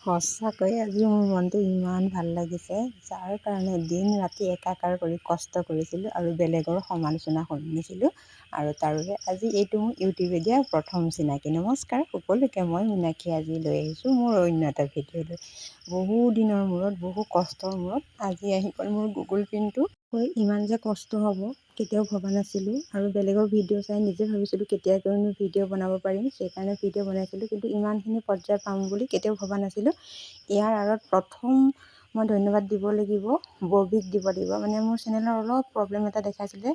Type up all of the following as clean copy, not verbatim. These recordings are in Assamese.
সঁচাকৈ আজি মোৰ মনটো ইমান ভাল লাগিছে, যাৰ কাৰণে দিন ৰাতি একাকাৰ কৰি কষ্ট কৰিছিলোঁ আৰু বেলেগৰ সমালোচনা শুনিছিলোঁ। আৰু তাৰ বাবে আজি এইটো মোৰ ইউটিউবেদিয়া প্ৰথম চিনাকি। নমস্কাৰ সকলোকে, মই মীনাক্ষী আজি লৈ আহিছোঁ মোৰ অন্য এটা ভিডিঅ'লৈ। বহু দিনৰ মূৰত, বহু কষ্টৰ মূৰত আজি আহি গ'ল মোৰ গুগল পিনটো। ইমান যে কষ্ট হ'ব কেতিয়াও ভবা নাছিলোঁ, আৰু বেলেগৰ ভিডিঅ' চাই নিজে ভাবিছিলোঁ কেতিয়াকৈনো ভিডিঅ' বনাব পাৰিম, সেইকাৰণে ভিডিঅ' বনাইছিলোঁ। কিন্তু ইমানখিনি পৰ্যায় পাম বুলি কেতিয়াও ভবা নাছিলোঁ। ইয়াৰ আঁৰত প্ৰথম মই ধন্যবাদ দিব লাগিব ববীক দিব লাগিব। মানে মোৰ চেনেলৰ অলপ প্ৰব্লেম এটা দেখাইছিলে,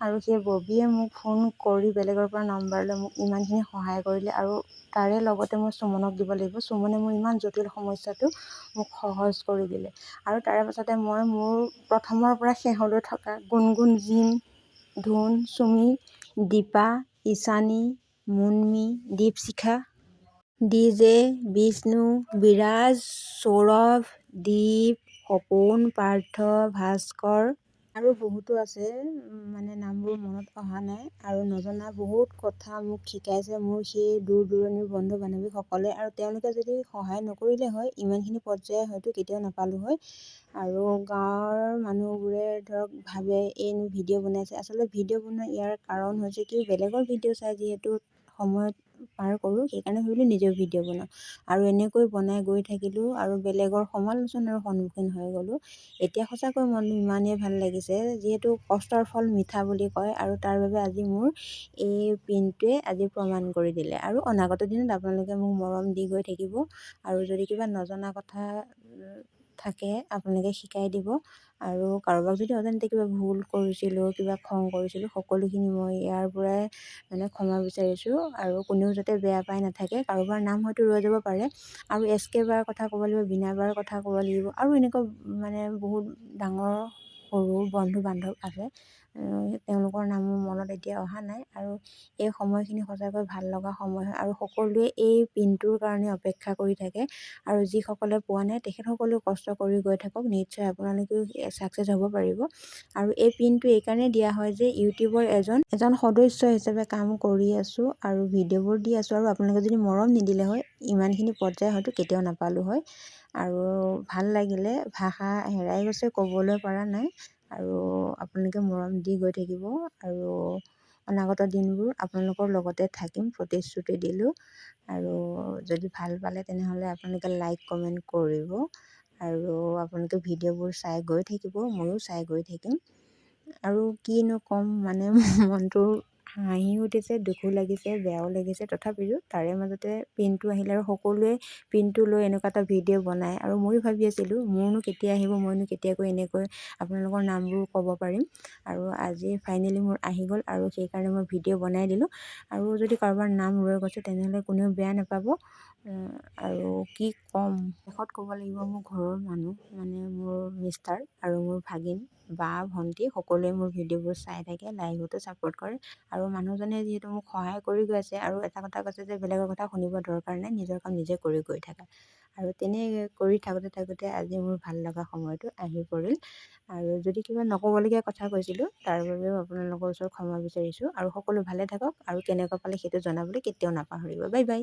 আৰু সেই ববীয়ে মোক ফোন কৰি বেলেগৰ পৰা নাম্বাৰ লৈ মোক ইমানখিনি সহায় কৰিলে। আৰু তাৰে লগতে মই সুমনক দিব লাগিব। সুমনে মোৰ ইমান জটিল সমস্যাটো মোক সহজ কৰি দিলে। আৰু তাৰে পাছতে মই মোৰ প্ৰথমৰ পৰা শেষলৈ থকা গুণগুণ, জিন, ধুন, চুমি, দীপা, ঈশানী, মুনমি, দীপশিখা, DJ, বিষ্ণু, বিৰাজ, সৌৰভ, দীপ, সপোন, পাৰ্থ, ভাস্কৰ আৰু বহুতো আছে। মানে নামবোৰ মনত অহা নাই। আৰু নজনা বহুত কথা মোক শিকাইছে মোৰ সেই দূৰ দূৰণিৰ বন্ধু বান্ধৱীসকলে। আৰু তেওঁলোকে যদি সহায় নকৰিলে হয়, ইমানখিনি পৰ্যায় হয়তো কেতিয়াও নাপালোঁ হয়। আৰু গাঁৱৰ মানুহবোৰে ধৰক ভাবে এইনো ভিডিঅ' বনাইছে। আচলতে ভিডিঅ' বনোৱা ইয়াৰ কাৰণ হৈছে কি, বেলেগৰ ভিডিঅ' চাই যিহেতু সময়ত পাৰ কৰোঁ, সেইকাৰণে ভাবিলোঁ নিজৰ ভিডিঅ' বনাওঁ। আৰু এনেকৈ বনাই গৈ থাকিলোঁ আৰু বেলেগৰ সমালোচনাৰ সন্মুখীন হৈ গ'লোঁ। এতিয়া সঁচাকৈ মনটো ইমানেই ভাল লাগিছে, যিহেতু কষ্টৰ ফল মিঠা বুলি কয়। আৰু তাৰ বাবে আজি মোৰ এই পিনটোৱে আজি প্ৰমাণ কৰি দিলে। আৰু অনাগত দিনত আপোনালোকে মোক মৰম দি গৈ থাকিব। আৰু যদি কিবা নজনা কথা থাকে আপোনালোকে শিকাই দিব। আৰু কাৰোবাক যদি অজানিতে কিবা ভুল কৰিছিলোঁ, কিবা খং কৰিছিলোঁ, সকলোখিনি মই ইয়াৰ পৰাই মানে ক্ষমা বিচাৰিছোঁ। আৰু কোনেও যাতে বেয়া পাই নাথাকে। কাৰোবাৰ নাম হয়তো ৰৈ যাব পাৰে। আৰু SK বাৰ কথা ক'ব লাগিব, বীণা বাৰ কথা ক'ব লাগিব, আৰু এনেকুৱা মানে বহুত ডাঙৰ সৰু বন্ধু বান্ধৱ আছে। তেওঁলোকৰ নাম মোৰ মনত এতিয়া অহা নাই। আৰু এই সময়খিনি সঁচাকৈ ভাল লগা সময় হয়। আৰু সকলোৱে এই পিনটোৰ কাৰণে অপেক্ষা কৰি থাকে। আৰু যিসকলে পোৱা নাই তেখেতসকলেও কষ্ট কৰি গৈ থাকক, নিশ্চয় আপোনালোকেও ছাকচেছ হ'ব পাৰিব। আৰু এই পিনটো এইকাৰণে দিয়া হয় যে ইউটিউবৰ এজন সদস্য হিচাপে কাম কৰি আছোঁ আৰু ভিডিঅ'বোৰ দি আছোঁ। আৰু আপোনালোকে যদি মৰম নিদিলে হয়, ইমানখিনি পৰ্যায় হয়তো কেতিয়াও নাপালোঁ হয়। আৰু ভাল লাগিলে, ভাষা হেৰাই গৈছে, ক'বলৈ পৰা নাই। আৰু আপোনালোকে মৰম দি গৈ থাকিব। আৰু অনাগত দিনবোৰ আপোনালোকৰ লগতে থাকিম, প্ৰতিশ্ৰুতি দিলোঁ। আৰু যদি ভাল পালে তেনেহ'লে আপোনালোকে লাইক কমেণ্ট কৰিব। আৰু আপোনালোকে ভিডিঅ'বোৰ চাই গৈ থাকিব, ময়ো চাই গৈ থাকিম। আৰু কিনো ক'ম, মানে মনটো হাঁহিও উঠিছে, দুখো লাগিছে, বেয়াও লাগিছে। তথাপিও তাৰে মাজতে পিনটো আহিলে, আৰু সকলোৱে পিনটো লৈ এনেকুৱা এটা ভিডিঅ' বনায়। আৰু ময়ো ভাবি আছিলোঁ মোৰনো কেতিয়া আহিব, মইনো কেতিয়াকৈ এনেকৈ আপোনালোকৰ নামবোৰ ক'ব পাৰিম। আৰু আজি ফাইনেলি মোৰ আহি গ'ল, আৰু সেইকাৰণে মই ভিডিঅ' বনাই দিলোঁ। আৰু যদি কাৰোবাৰ নাম ৰৈ গৈছে তেনেহ'লে কোনেও বেয়া নাপাব। আৰু কি ক'ম, শেষত ক'ব লাগিব মোৰ ঘৰৰ মানুহ, মানে মোৰ মিষ্টাৰ আৰু মোৰ ভাগিন, বা, ভণ্টি সকলোৱে মোৰ ভিডিঅ'বোৰ চাই থাকে, লাইভতো ছাপোৰ্ট কৰে। আৰু মানুহজনে যিহেতু মোক সহায় কৰি গৈ আছে, আৰু এটা কথা কৈছে যে বেলেগৰ কথা শুনিব দৰকাৰ নাই, নিজৰ কাম নিজে কৰি গৈ থাকা। আৰু তেনে কৰি থাকোঁতে আজি মোৰ ভাল লগা সময়টো আহি পৰিল। আৰু যদি কিবা নক'বলগীয়া কথা কৈছিলোঁ তাৰ বাবেও আপোনালোকৰ ওচৰত ক্ষমা বিচাৰিছোঁ। আৰু সকলো ভালে থাকক, আৰু কেনেকুৱা পালে সেইটো জনাবলৈ কেতিয়াও নাপাহৰিব। Bye bye.